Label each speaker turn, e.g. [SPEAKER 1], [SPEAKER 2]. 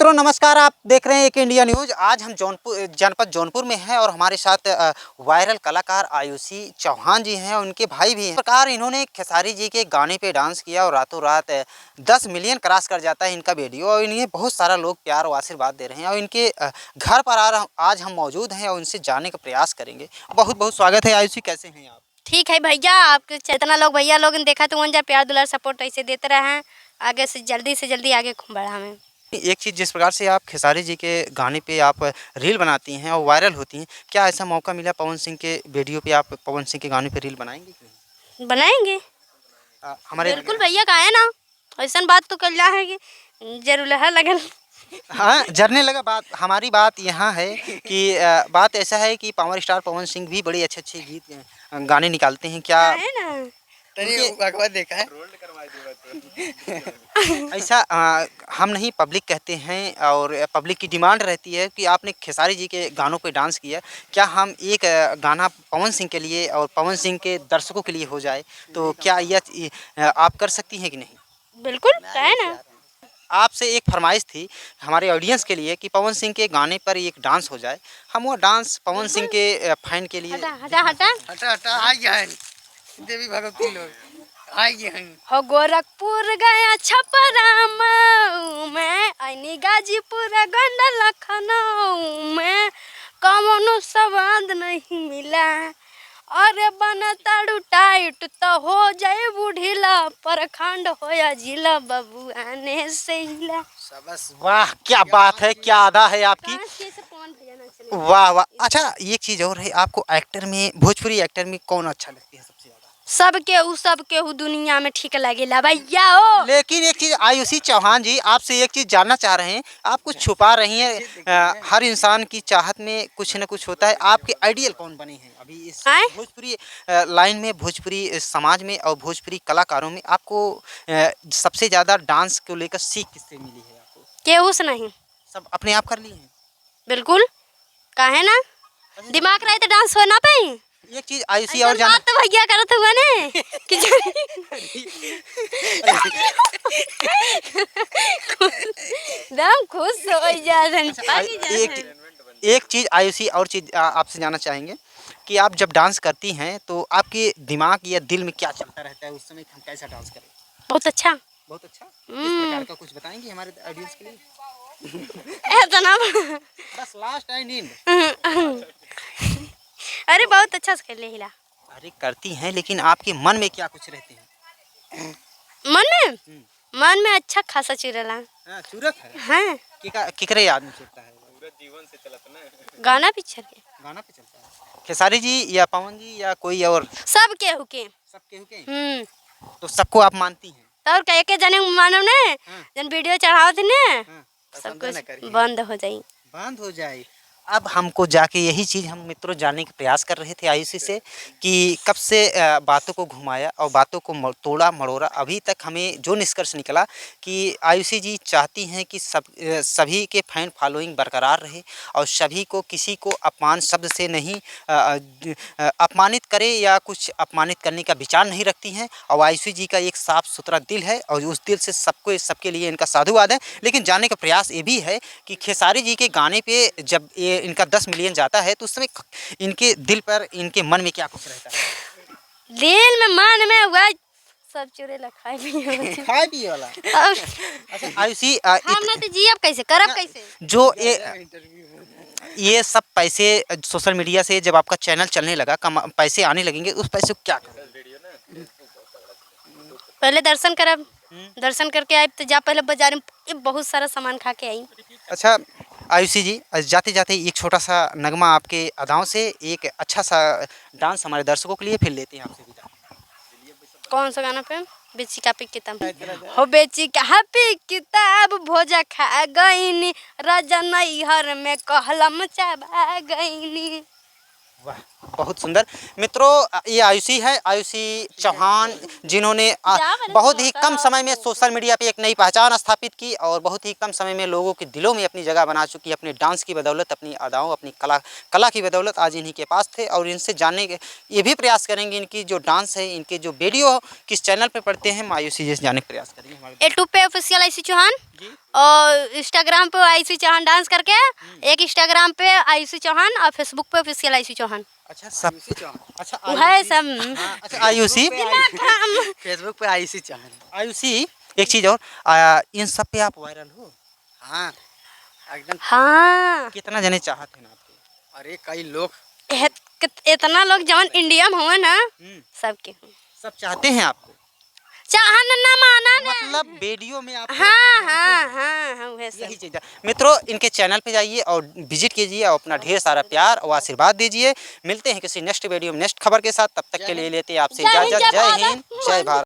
[SPEAKER 1] मित्रों नमस्कार, आप देख रहे हैं एक इंडिया न्यूज। आज हम जनपद जौनपुर में हैं और हमारे साथ वायरल कलाकार आयुषी चौहान जी हैं, उनके भाई भी हैं। इस प्रकार इन्होंने खेसारी जी के गाने पे डांस किया और रातों रात 10 मिलियन क्रॉस कर जाता है इनका वीडियो, और इन्हें बहुत सारा लोग प्यार और आशीर्वाद दे रहे हैं। और इनके घर पर आज हम मौजूद हैं और उनसे जानने का प्रयास करेंगे। बहुत बहुत स्वागत है आयुषी, कैसे हैं आप?
[SPEAKER 2] ठीक है भैया, आपके जितना लोग भैया लोग ने देखा तो वन प्यार दुलार सपोर्ट ऐसे देते रहे हैं, आगे से जल्दी आगे बढ़ा हमें।
[SPEAKER 1] एक चीज़, जिस प्रकार से आप खेसारी जी के गाने पे आप रील बनाती हैं और वायरल होती हैं, क्या ऐसा मौका मिला पवन सिंह के वीडियो पे आप पवन सिंह के गाने पे रील बनाएंगे कि नहीं?
[SPEAKER 2] बनाएंगे
[SPEAKER 1] हमारे
[SPEAKER 2] बिल्कुल भैया, का है ना ऐसा बात तो कर है कि जरूर लगन।
[SPEAKER 1] हाँ, जरने लगा बात। हमारी बात यहाँ है कि बात ऐसा है कि पावर स्टार पवन सिंह भी बड़े अच्छे अच्छे गीत गाने निकालते हैं, क्या
[SPEAKER 2] है ना
[SPEAKER 1] देखा है? ऐसा हम नहीं, पब्लिक कहते हैं और पब्लिक की डिमांड रहती है कि आपने खेसारी जी के गानों पे डांस किया, क्या हम एक गाना पवन सिंह के लिए और पवन सिंह के दर्शकों के लिए हो जाए, तो क्या यह आप कर सकती हैं कि नहीं?
[SPEAKER 2] बिल्कुल, है ना।
[SPEAKER 1] आपसे एक फरमाइश थी हमारे ऑडियंस के लिए कि पवन सिंह के गाने पर एक डांस हो जाए। हम वो डांस पवन सिंह के फैन के लिए
[SPEAKER 2] हटा
[SPEAKER 3] आ गए देवी भगवती लोग आ गए
[SPEAKER 2] हो गोरखपुर गया छपरा में आईनी गाजीपुर गोंडा लखनऊ में कौनो स्वाद नहीं मिला, अरे बनताड़ू टाइट तो हो जाए बुढ़ीला, प्रखंड होया जिला बबू आने से हिला।
[SPEAKER 1] वाह, क्या बात है, क्या अदा है आपकी। वाह वाह। अच्छा, एक चीज़ और है, आपको एक्टर में, भोजपुरी एक्टर में कौन अच्छा लगती है सबसे ज़्यादा?
[SPEAKER 2] सबके दुनिया में ठीक लगेला भैया हो।
[SPEAKER 1] लेकिन एक चीज़ आयुषी चौहान जी, आपसे एक चीज़ जानना चाह रहे हैं, आप कुछ छुपा रही हैं। हर इंसान की चाहत में कुछ न कुछ होता है। आपके आइडियल कौन बने हैं अभी इस भोजपुरी लाइन में, भोजपुरी समाज में और भोजपुरी कलाकारों में? आपको सबसे ज़्यादा डांस को लेकर सीख किससे मिली है आपको?
[SPEAKER 2] केहू से नहीं,
[SPEAKER 1] सब अपने आप कर लिए हैं?
[SPEAKER 2] बिल्कुल, काहे ना, दिमाग रहे तो डांस हो ना पाई।
[SPEAKER 1] एक चीज आयुषी और जान
[SPEAKER 2] तो भैया करत हुआ ने कि दम खुश हो जा
[SPEAKER 1] एक चीज आयुषी और चीज आपसे जानना चाहेंगे कि आप जब डांस करती हैं तो आपके दिमाग या दिल में क्या चलता रहता है उस समय, हम कैसा डांस करें?
[SPEAKER 2] बहुत अच्छा,
[SPEAKER 1] बहुत अच्छा। किस प्रकार का कुछ बताएंगे हमारे ऑडियंस के लिए? बस लास्ट एंड इन।
[SPEAKER 2] अरे बहुत अच्छा से कर ले हिला।
[SPEAKER 1] अरे करती हैं, लेकिन आपके मन में क्या कुछ रहते हैं?
[SPEAKER 2] मन में अच्छा खासा चुरला।
[SPEAKER 1] हां, चूरत है।
[SPEAKER 2] हां,
[SPEAKER 1] किकरे आदमी चलता है पूरा जीवन से चलत ना।
[SPEAKER 2] गाना पे चल के,
[SPEAKER 1] गाना पे चलता है। खेसारी जी या पवन जी या कोई और?
[SPEAKER 2] सब के हुके,
[SPEAKER 1] सब के हुके। तो सबको आप मानती हैं?
[SPEAKER 2] और कह के जाने मानो ने जन वीडियो चढ़ावत ने सब कुछ बंद हो जाए,
[SPEAKER 1] बंद हो जाए। अब हमको जाके यही चीज़ हम मित्रों जानने का प्रयास कर रहे थे आयुषी से कि कब से बातों को घुमाया और बातों को तोड़ा मरोड़ा, अभी तक हमें जो निष्कर्ष निकला कि आयुषी जी चाहती हैं कि सभी के फैन फॉलोइंग बरकरार रहे और सभी को, किसी को अपमान शब्द से नहीं अपमानित करे या कुछ अपमानित करने का विचार नहीं रखती हैं। और आयुषी जी का एक साफ़ सुथरा दिल है और उस दिल से सबके लिए इनका साधुवाद है। लेकिन जानने का प्रयास ये भी है कि खेसारी जी के गाने पे जब ये इनका 10 मिलियन जाता है तो उस समय इनके दिल पर, इनके मन में क्या कुछ रहता है?
[SPEAKER 2] दिल में मन में हुआ सब चुरेला खाए
[SPEAKER 1] पिए वाला। अच्छा आयुषी,
[SPEAKER 2] हम ना तो जी अब कैसे करब, कैसे
[SPEAKER 1] जो ये सब पैसे सोशल मीडिया से जब आपका चैनल चलने लगा, पैसे आने लगेंगे, उस पैसे को क्या करें?
[SPEAKER 2] पहले दर्शन करब, दर्शन करके आए तो जा पहले बाजार में बहुत सारा सामान खा के आई।
[SPEAKER 1] अच्छा आयुषी जी, जाते जाते एक छोटा सा नगमा आपके अदाओं से, एक अच्छा सा डांस हमारे दर्शकों के लिए, फिर लेते हैं आपसे विदा।
[SPEAKER 2] कौन सा गाना पे? बेची कापी किताब हो, बेची कापी किताब भोजा खा गईनी, राजा नैहर में कहलम चबा गईनी।
[SPEAKER 1] वाह बहुत सुंदर मित्रों, ये आयुषी है, आयुषी चौहान, जिन्होंने बहुत ही कम समय में सोशल मीडिया पे एक नई पहचान स्थापित की और बहुत ही कम समय में लोगों के दिलों में अपनी जगह बना चुकी है। अपने डांस की बदौलत, अपनी अदाओं, अपनी कला की बदौलत आज इन्हीं के पास थे। और इनसे जानने के ये भी प्रयास करेंगे, इनकी जो डांस है, इनके जो वीडियो किस चैनल पर पड़ते हैं, हम आयुषी जी से जानने का प्रयास करेंगे। हमारे
[SPEAKER 2] यूट्यूब पे ऑफिशियल आयुषी चौहान
[SPEAKER 1] जी।
[SPEAKER 2] और इंस्टाग्राम पे आयुषी चौहान डांस करके, एक इंस्टाग्राम पे आयुषी चौहान और फेसबुक पे ऑफिशियल आयुषी चौहान।
[SPEAKER 1] अच्छा सब, अच्छा
[SPEAKER 2] वो है सब।
[SPEAKER 1] हाँ, अच्छा आयुषी,
[SPEAKER 3] फेसबुक पे आयुषी चौहान।
[SPEAKER 1] आयुषी एक चीज़ और, इन सब पे आप वायरल हो?
[SPEAKER 3] हाँ एकदम।
[SPEAKER 2] हाँ,
[SPEAKER 1] कितना जने चाहते हैं आपको?
[SPEAKER 3] अरे कई लोग
[SPEAKER 2] इतना लोग जवन इंडिया में हुए ना, सबके
[SPEAKER 1] सब चाहते हैं आपको,
[SPEAKER 2] चाहन ना माना ना।
[SPEAKER 1] मतलब वीडियो में आप
[SPEAKER 2] हाँ हाँ हाँ हाँ वह
[SPEAKER 1] यही
[SPEAKER 2] सब।
[SPEAKER 1] चीज़ है। मित्रों, इनके चैनल पे जाइए और विजिट कीजिए और अपना ढेर सारा प्यार और आशीर्वाद दीजिए। मिलते हैं किसी नेक्स्ट वीडियो में नेक्स्ट खबर के साथ, तब तक के लिए लेते हैं आपसे इजाज़त। जय हिंद, जय भारत।